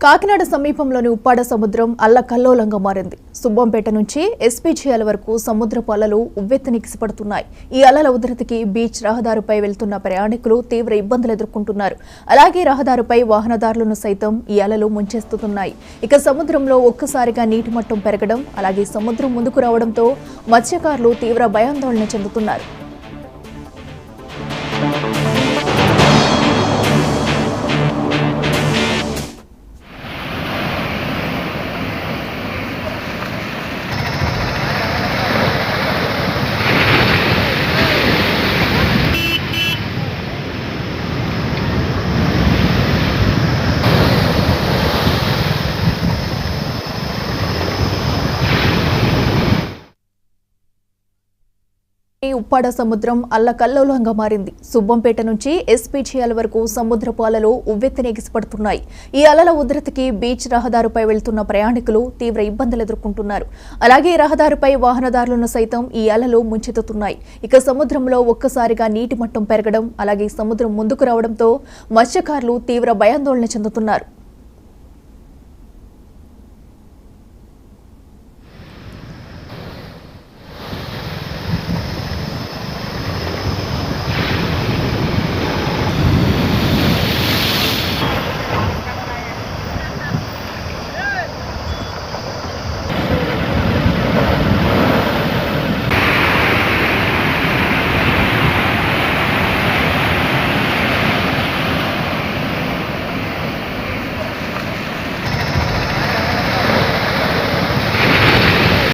కాకినాడ సమీపంలోని ఉప్పాడ సముద్రం అల్లకల్లోలంగా మారింది. సుబ్బంపేట నుంచి ఎస్పీజీఎల్ వరకు సముద్రపు అలలు ఉవ్వెత్తునెగిసిపడుతున్నాయి. ఈ అలల ఉధృతికి బీచ్ రహదారిపై వెళ్తున్న ప్రయాణికులు తీవ్ర ఇబ్బందులు ఎదుర్కొంటున్నారు. అలాగే రహదారిపై వాహనదారులను సైతం ఈ అలలు ముంచెత్తుతున్నాయి. ఇక సముద్రంలో ఒక్కసారిగా నీటి మట్టం పెరగడం, అలాగే సముద్రం ముందుకు రావడంతో మత్స్యకారులు తీవ్ర భయాందోళన చెందుతున్నారు. ఉప్పాడ సముద్రం అల్లకల్లోలంగా మారింది. సుబ్బంపేట నుంచి ఎస్పీజీఎల్ వరకు సముద్రపు అలలు ఉవ్వెత్తునెగిసిపడుతున్నాయి. ఈ అలల ఉధృతికి బీచ్ రహదారిపై వెళ్తున్న ప్రయాణికులు తీవ్ర ఇబ్బందులు ఎదుర్కొంటున్నారు. అలాగే రహదారిపై వాహనదారులను సైతం ఈ అలలు ముంచెత్తుతున్నాయి. ఇక సముద్రంలో ఒక్కసారిగా నీటి మట్టం పెరగడం, అలాగే సముద్రం ముందుకు రావడంతో మత్స్యకారులు తీవ్ర భయాందోళన చెందుతున్నారు.